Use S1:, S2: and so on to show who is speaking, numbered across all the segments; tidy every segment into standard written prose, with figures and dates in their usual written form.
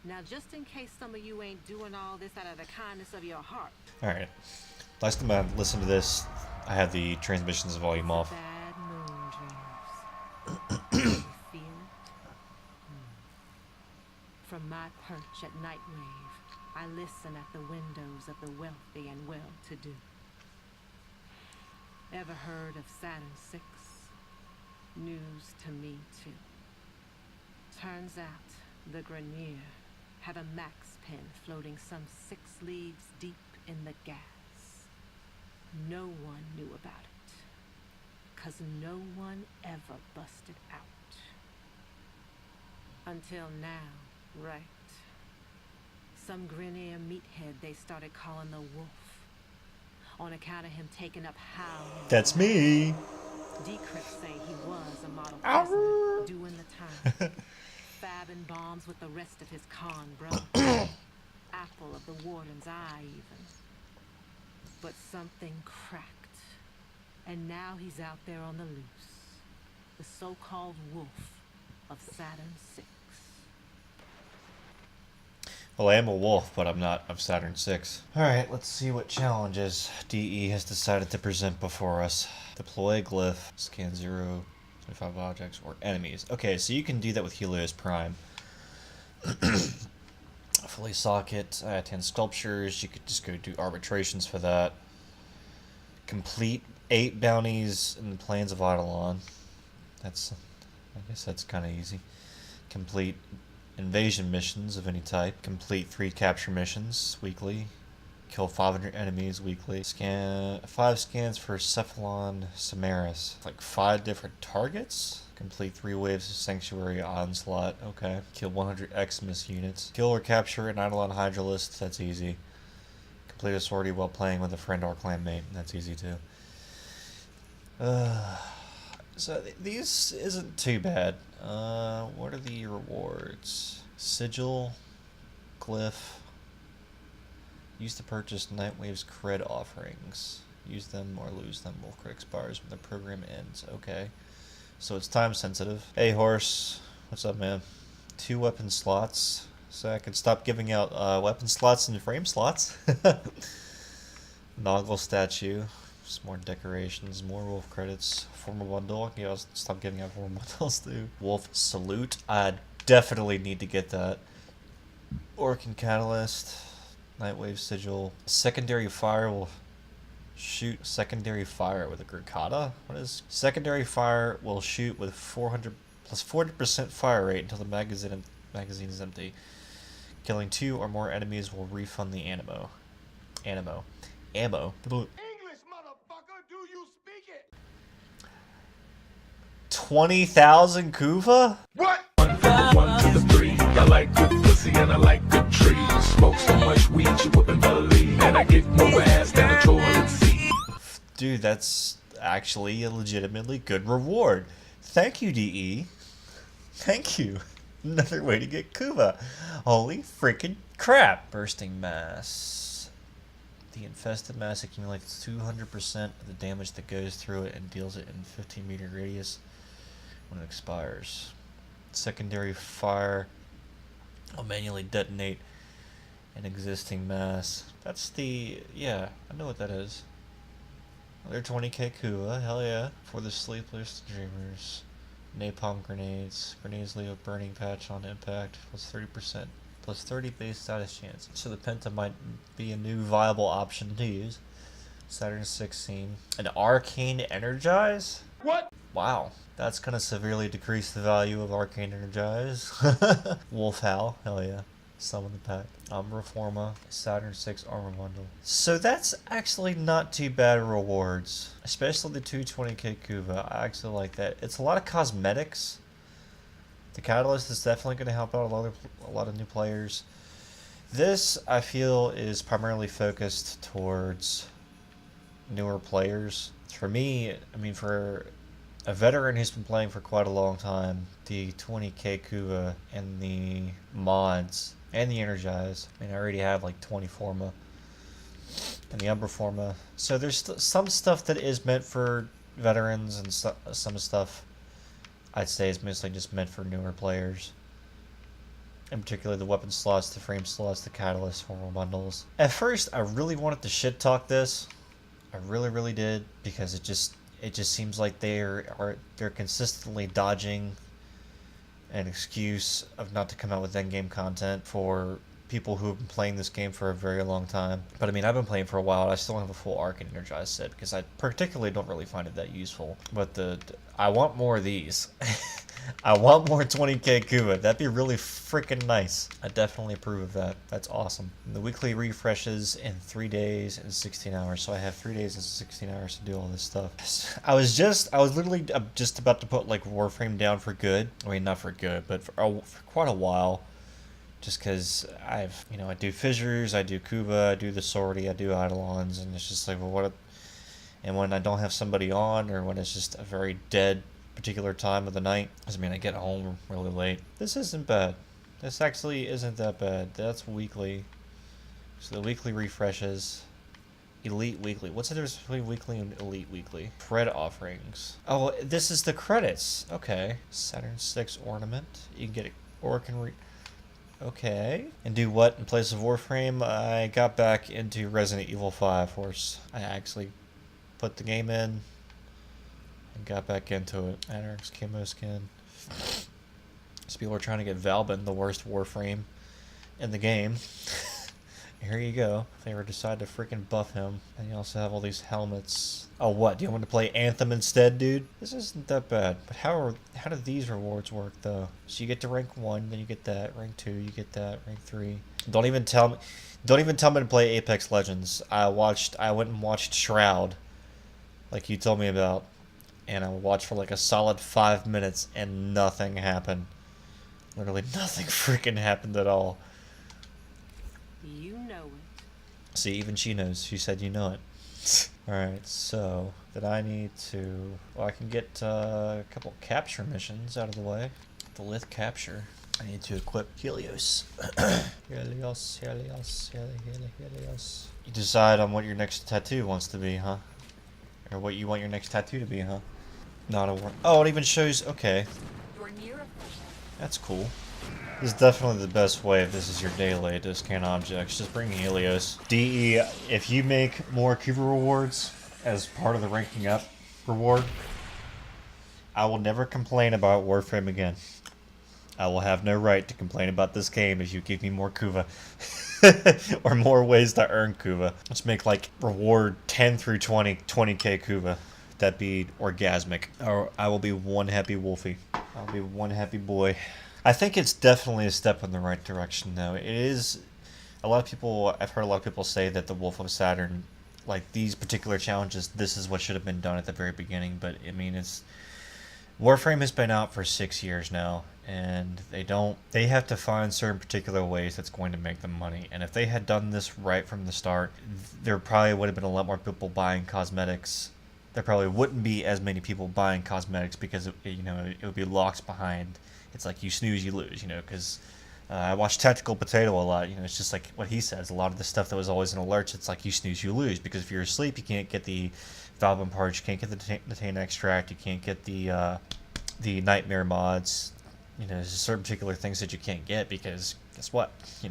S1: Now, just in case some of you ain't doing all this out of the kindness of your heart.
S2: Alright. Last time I listened to this, I had the transmissions volume off.
S1: Bad moon dreams. You feel it? From my perch at Nightwave, I listen at the windows of the wealthy and well-to-do. Ever heard of Saturn 6? News to me, too. Turns out, the Grenier had a max pin floating some 6 leagues deep in the gas. No one knew about it, 'cause no one ever busted out. Until now, right. Some Grenier meathead they started calling the Wolf, on account of him taking up Howe.
S2: That's me!
S1: Decrypts say he was a model prisoner, doing the time. Fabbing bombs with the rest of his con bro. Apple of the warden's eye, even. But something cracked, and now he's out there on the loose. The so-called Wolf of Saturn 6.
S2: Well, I am a wolf, but I'm not of Saturn 6. Alright, let's see what challenges DE has decided to present before us. Deploy a glyph, scan 0, 25 objects, or enemies. Okay, so you can do that with Helios Prime. Fully socket, 10 sculptures, you could just go do arbitrations for that. Complete 8 bounties in the Plains of Eidolon. I guess that's kind of easy. Complete invasion missions of any type. Complete 3 capture missions weekly. Kill 500 enemies weekly. Scan 5 scans for Cephalon Samaris. Like 5 different targets. Complete 3 waves of Sanctuary Onslaught. Okay. Kill 100 Xmas units. Kill or capture an Eidolon Hydralist. That's easy. Complete a sortie while playing with a friend or clanmate. That's easy too. So these isn't too bad. What are the rewards? Sigil, Glyph. Use to purchase Nightwave's cred offerings. Use them or lose them. Wolf cred expires when the program ends. Okay. So it's time sensitive. Hey horse, what's up, man? 2 weapon slots. So I can stop giving out weapon slots and frame slots. Noggle statue. Some more decorations, more wolf credits. Former bundle. Yeah, I'll stop giving out former bundles too. Wolf salute. I definitely need to get that. Orcan catalyst. Nightwave sigil. Secondary fire will shoot secondary fire with a Grikata? What is secondary fire will shoot with 400 plus 40% fire rate until the magazine is empty. Killing 2 or more enemies will refund the ammo. Ammo.
S3: English, motherfucker, do you speak it?
S2: 20,000 Kuva?
S3: What?
S4: 1 to the 3. I like good pussy and I like good trees. Smoke so much weed you wouldn't believe. And I get more ass than a toilet seat.
S2: Dude, that's actually a legitimately good reward. Thank you, DE. Thank you. Another way to get Kuva. Holy freaking crap. Bursting mass. The infested mass accumulates 200% of the damage that goes through it and deals it in 15-meter radius when it expires. Secondary fire will manually detonate an existing mass. That's the... yeah, I know what that is. Another 20k Kuva, hell yeah. For the sleepless dreamers. Napalm grenades. Grenades leave a burning patch on impact. Plus 30%. Plus 30 base status chance. So the Penta might be a new viable option to use. Saturn 16. An Arcane Energize?
S3: What?
S2: Wow. That's gonna severely decrease the value of Arcane Energize. Wolf Howl, hell yeah. Summon the pack. Umbra Forma, Saturn 6 armor bundle. So that's actually not too bad rewards. Especially the 220k Kuva. I actually like that. It's a lot of cosmetics. The Catalyst is definitely going to help out a lot of new players. This, I feel, is primarily focused towards newer players. For me, I mean, for a veteran who's been playing for quite a long time, the 20k Kuva and the mods and the Energize. I mean, I already have like 20 Forma and the Umbra Forma. So there's some stuff that is meant for veterans, and some stuff I'd say is mostly just meant for newer players. In particular, the weapon slots, the frame slots, the catalyst, formal bundles. At first, I really wanted to shit talk this. I really did, because it just seems like they're consistently dodging an excuse of not to come out with endgame content for people who have been playing this game for a very long time. But I mean, I've been playing for a while, and I still don't have a full arc and energized set, because I particularly don't really find it that useful. But I want more of these. I want more 20k Kuba. That'd be really freaking nice. I definitely approve of that. That's awesome. The weekly refreshes in 3 days and 16 hours. So I have 3 days and 16 hours to do all this stuff. I was literally just about to put like Warframe down for good. I mean, not for good, but for quite a while. Just because I do fissures, I do Kuba, I do the sortie, I do Eidolons, and it's just like, well, what? And when I don't have somebody on, or when it's just a very dead particular time of the night, doesn't mean I get home really late. This isn't bad. This actually isn't that bad. That's weekly. So the weekly refreshes. Elite weekly. What's the difference between weekly and elite weekly? Fred offerings. Oh, this is the credits. Okay. Saturn 6 ornament. You can get it. Okay. And do what in place of Warframe? I got back into Resident Evil 5 Force. I actually put the game in and got back into it. Anarch's camo skin. So people are trying to get Valbin, the worst Warframe in the game. Here you go. They were decide to freaking buff him. And you also have all these helmets. Oh, what? Do you want to play Anthem instead, dude? This isn't that bad. But how do these rewards work, though? So you get to rank 1, then you get that. Rank 2, you get that. Rank 3. Don't even tell me to play Apex Legends. I went and watched Shroud, like you told me about. And I watched for like a solid 5 minutes, and nothing happened. Literally nothing freaking happened at all.
S1: You know it.
S2: See, even she knows. She said you know it. Alright, so that I need to... Well, I can get a couple capture missions out of the way. The Lith capture. I need to equip Helios. Helios. You decide on what your next tattoo wants to be, huh? Or what you want your next tattoo to be, huh? Not a war. Oh, it even shows... Okay. That's cool. This is definitely the best way if this is your daily to scan objects. Just bring Helios. DE, if you make more Kuba rewards as part of the ranking up reward, I will never complain about Warframe again. I will have no right to complain about this game if you give me more Kuba. Or more ways to earn Kuba. Let's make like reward 10 through 20k Kuba. That'd be orgasmic. Or I will be one happy wolfie. I'll be one happy boy. I think it's definitely a step in the right direction, though. It is... I've heard a lot of people say that the Wolf of Saturn, like these particular challenges, this is what should have been done at the very beginning, but I mean, it's... Warframe has been out for 6 years now, and they have to find certain particular ways that's going to make them money, and if they had done this right from the start, there probably would have been a lot more people buying cosmetics. There probably wouldn't be as many people buying cosmetics because, it would be locked behind... It's like you snooze, you lose, because I watch Tactical Potato a lot. It's just like what he says. A lot of the stuff that was always in alerts, it's like you snooze, you lose. Because if you're asleep, you can't get the Valbin parts, you can't get the Tane extract, you can't get the Nightmare mods. There's certain particular things that you can't get because, guess what? You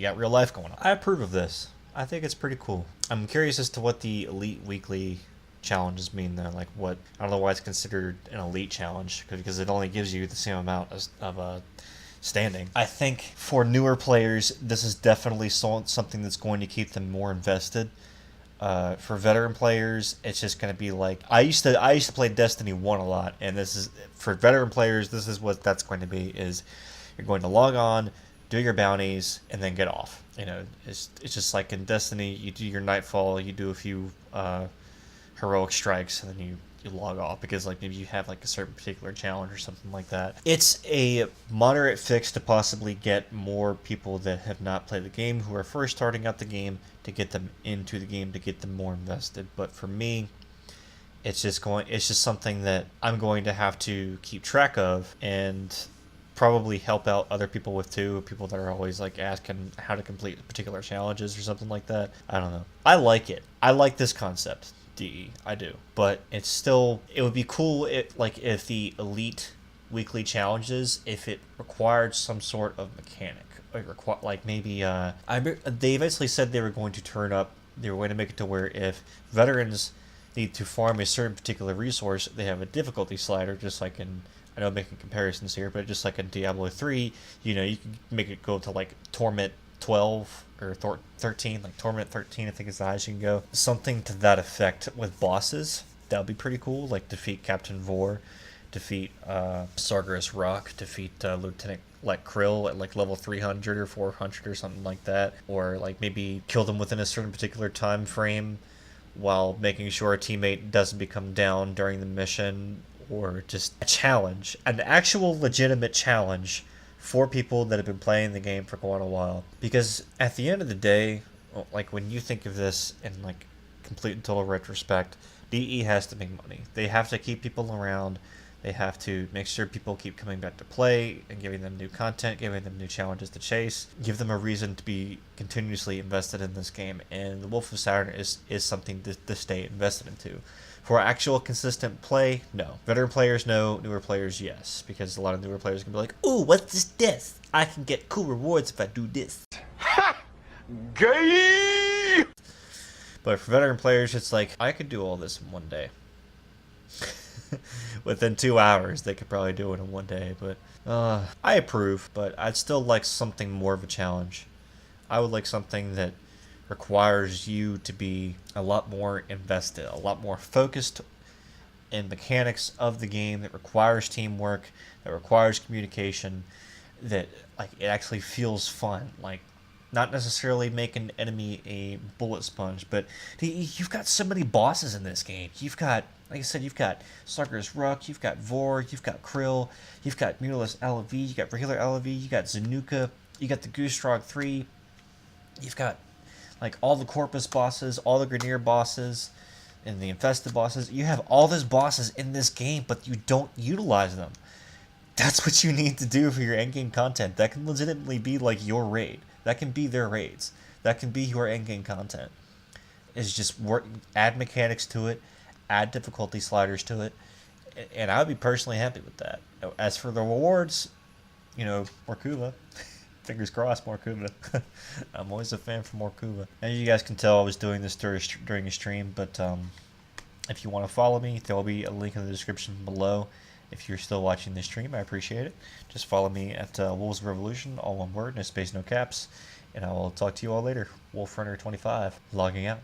S2: got real life going on. I approve of this. I think it's pretty cool. I'm curious as to what the Elite Weekly challenges mean though. Like what? I don't know why it's considered an elite challenge because it only gives you the same amount of standing. I think for newer players, this is definitely something that's going to keep them more invested. For veteran players, it's just going to be like I used to play Destiny 1 a lot, and this is for veteran players. This is what that's going to be: is you're going to log on, do your bounties, and then get off. It's just like in Destiny, you do your nightfall, you do a few heroic strikes, and then you log off because like maybe you have like a certain particular challenge or something like that. It's a moderate fix to possibly get more people that have not played the game, who are first starting out the game, to get them into the game, to get them more invested. But for me, it's just something that I'm going to have to keep track of and probably help out other people with too. People that are always like asking how to complete particular challenges or something like that. I don't know. I like it. I like this concept. DE, I do, but it would be cool if the elite weekly challenges if it required some sort of mechanic. Like maybe they eventually said they were going to turn up. They were going to make it to where if veterans need to farm a certain particular resource, they have a difficulty slider, just like in, I know I'm making comparisons here, but just like in Diablo 3, you know, you can make it go to like Torment 12 or 13, like Torment 13, I think is the highest you can go. Something to that effect with bosses. That would be pretty cool. Like defeat Captain Vor, defeat Sargeras Rock, defeat Lieutenant like Krill at like level 300 or 400 or something like that, or like maybe kill them within a certain particular time frame while making sure a teammate doesn't become down during the mission, or just a challenge, an actual legitimate challenge for people that have been playing the game for quite a while. Because at the end of the day, like when you think of this in like complete and total retrospect, DE has to make money. They have to keep people around. They have to make sure people keep coming back to play and giving them new content, giving them new challenges to chase, give them a reason to be continuously invested in this game. And the Wolf of Saturn is something to stay invested into. For actual consistent play, no. Veteran players, no. Newer players, yes. Because a lot of newer players can be like, ooh, what's this? I can get cool rewards if I do this.
S3: Ha! Gay!
S2: But for veteran players, it's like, I could do all this in one day. Within 2 hours, they could probably do it in one day. But I approve, but I'd still like something more of a challenge. I would like something that requires you to be a lot more invested, a lot more focused in mechanics of the game, that requires teamwork, that requires communication, that like it actually feels fun. Like, not necessarily make an enemy a bullet sponge, but you've got so many bosses in this game. You've got, like I said, you've got Sargeras Rock, you've got Vor, you've got Krill, you've got Mutalisk LV, you got regular LV, you got Zanuka, you got the Goostrog 3, you've got like all the Corpus bosses, all the Grenier bosses, and the Infested bosses. You have all those bosses in this game, but you don't utilize them. That's what you need to do for your endgame content. That can legitimately be like your raid. That can be their raids. That can be your endgame content. Is just add mechanics to it, add difficulty sliders to it, and I would be personally happy with that. As for the rewards, you know, more Kuva. Fingers crossed, more Kuva. I'm always a fan for more Kuva. As you guys can tell, I was doing this during a stream, but if you want to follow me, there will be a link in the description below. If you're still watching this stream, I appreciate it. Just follow me at Wolves of Revolution, all one word, no space, no caps. And I will talk to you all later. Wolfrunner25, logging out.